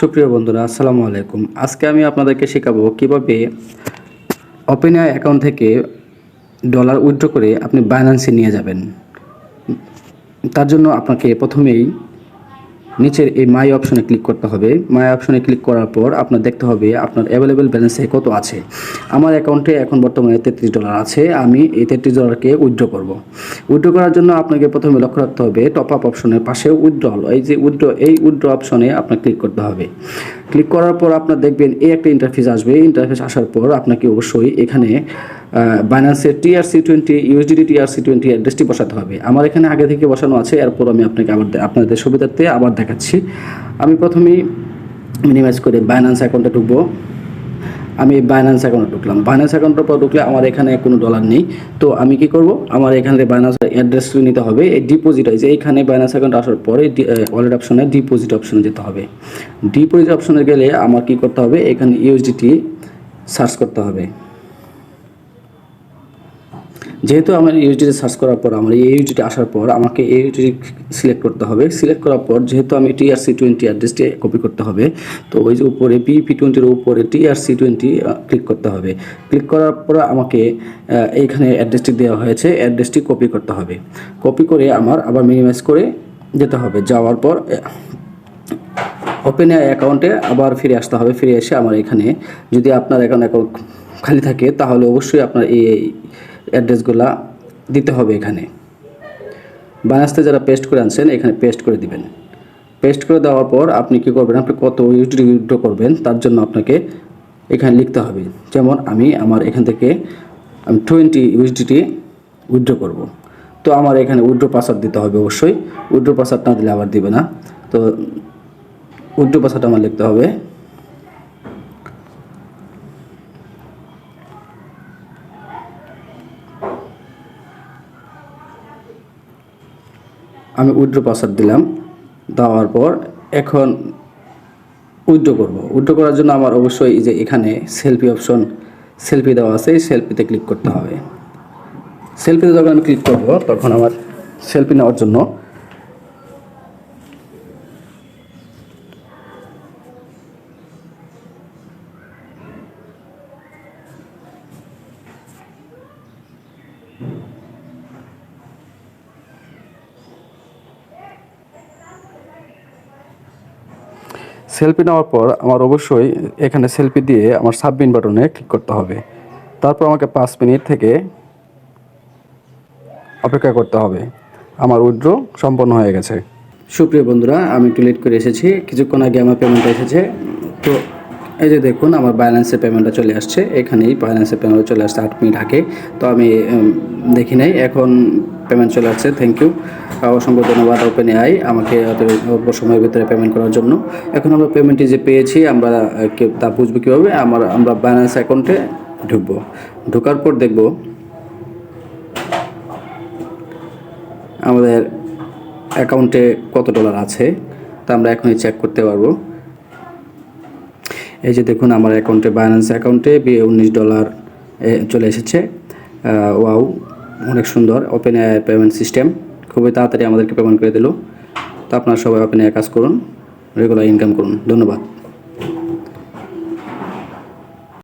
সুপ্রিয় বন্ধুরা, আসসালামু আলাইকুম। আজকে আমি আপনাদেরকে শেখাবো কিভাবে ওপেনআই অ্যাকাউন্ট থেকে ডলার উইথড্র করে আপনি বাইন্যান্সে নিয়ে যাবেন। তার জন্য আপনাকে প্রথমেই নিচের এই মাই অপশনে ক্লিক করতে হবে। মাই অপশনে ক্লিক করার পর আপনার দেখতে হবে আপনার অ্যাভেলেবেল ব্যালেন্সে কত আছে। আমার অ্যাকাউন্টে এখন বর্তমানে $33 আছে। আমি এই $33কে উইথড্র করব। উইথড্র করার জন্য আপনাকে প্রথমে লক্ষ্য রাখতে হবে টপ আপ অপশনের পাশে উইথড্রল, এই উইথড্র অপশনে আপনার ক্লিক করতে হবে। ক্লিক করার পর আপনার দেখবেন এই একটা ইন্টারফেস আসবে। ইন্টারফেস আসার পর আপনাকে অবশ্যই এখানে বাইন্যান্সের TRC20 USDT TRC20 অ্যাড্রেসটি বসাতে হবে। আমার এখানে আগে থেকে বসানো আছে, এরপর আমি আপনাকে আপনাদের সুবিধার্থে আবার দেখাচ্ছি। আমি প্রথমেই মিনিমাইজ করে বাইন্যান্স অ্যাকাউন্টে ঢুকবো। আমি বাইন্যান্স অ্যাকাউন্টে ঢুকলাম। বাইন্যান্স অ্যাকাউন্টের পর ঢুকলে আমার এখানে কোনো ডলার নেই। তো আমি কি করব, আমার এখানে বাইন্যান্স অ্যাড্রেস নিতে হবে। এই ডিপোজিট যে এইখানে বাইন্যান্স অ্যাকাউন্ট আসার পরে ওয়ালেট অপশনে ডিপোজিট অপশনে যেতে হবে। ডিপোজিট অপশনে গেলে আমার কি করতে হবে, এখানে USDT সার্চ করতে হবে। যেহেতু আমার ইউজিটি সার্চ করার পর আমার এই ইউজিটি আসার পর আমাকে এই ইউজিটি সিলেক্ট করতে হবে। সিলেক্ট করার পর যেহেতু আমি TRC20 অ্যাড্রেসটি কপি করতে হবে, তো ওই যে উপরে BP20 এর উপরে TRC20 ক্লিক করতে হবে। ক্লিক করার পর আমাকে এইখানে অ্যাড্রেসটি দেওয়া হয়েছে, অ্যাড্রেসটি কপি করতে হবে। কপি করে আমার আবার মিনিমাইজ করে যেতে হবে। যাওয়ার পর ওপেনআই অ্যাকাউন্টে আবার ফিরে আসতে হবে। ফিরে এসে আমার এখানে যদি আপনার অ্যাকাউন্ট খালি থাকে তাহলে অবশ্যই আপনার এই অ্যাড্রেসগুলা দিতে হবে। এখানে বাইন্যান্সে যারা পেস্ট করে আনছেন এখানে পেস্ট করে দিবেন। পেস্ট করে দেওয়ার পর আপনি কী করবেন, আপনি কত USDT উইথড্র করবেন তার জন্য আপনাকে এখানে লিখতে হবে। যেমন আমার এখান থেকে 20 USDT উইথড্র করব। তো আমার এখানে উইথড্র পাসওয়ার্ড দিতে হবে অবশ্যই। উইথড্র পাসওয়ার্ড না দিলে আবার দিবে না। তো উইথড্র পাসওয়ার্ড আমার লিখতে হবে। আমি উইথড্র পাসওয়ার্ড দিলাম। দেওয়ার পর এখন উইথড্র করব। উইথড্র করার জন্য আমার অবশ্যই এই যে এখানে সেলফি অপশন, সেলফি দেওয়া আছে, এই সেলফিতে ক্লিক করতে হবে। সেলফিতে যখন আমি ক্লিক করব তখন আমার সেলফি নেওয়ার জন্য সেলফি নেওয়ার পর আমার অবশ্যই এখানে সেলফি দিয়ে আমার সাবমিট বাটনে ক্লিক করতে হবে। তারপর আমাকে 5 মিনিট থেকে অপেক্ষা করতে হবে। আমার উইথড্র সম্পন্ন হয়ে গেছে। সুপ্রিয় বন্ধুরা, আমি একটু লেট করে এসেছি। কিছুক্ষণ আগে আমার পেমেন্টটা এসেছে। তো এই যে দেখুন আমার বাইন্যান্সের পেমেন্টটা চলে আসছে। এখানেই বাইন্যান্সের পেমেন্ট চলে আসছে 8 মিনিট আগে। তো আমি দেখি নাই, এখন পেমেন্ট চলে আসছে। থ্যাংক ইউ, অসংখ্য ধন্যবাদ ওপেনআই আমাকে অল্প সময়ের ভিতরে পেমেন্ট করার জন্য। এখন আমরা পেমেন্টটি যে পেয়েছি আমরা তা বুঝবো কীভাবে, আমরা বাইন্যান্স অ্যাকাউন্টে ঢুকবো। ঢোকার পর দেখব আমাদের অ্যাকাউন্টে কত ডলার আছে, তা আমরা এখনই চেক করতে পারবো। এই যে দেখুন আমার অ্যাকাউন্টে বাইন্যান্স অ্যাকাউন্টে $19 চলে এসেছে। ওয়াও, অনেক সুন্দর ওপেনআই পেমেন্ট সিস্টেম। খুবই তাড়াতাড়ি আমাদেরকে পেমেন্ট করে দিল। তো আপনারা সবাই ওপেনআই কাজ করুন, রেগুলার ইনকাম করুন। ধন্যবাদ।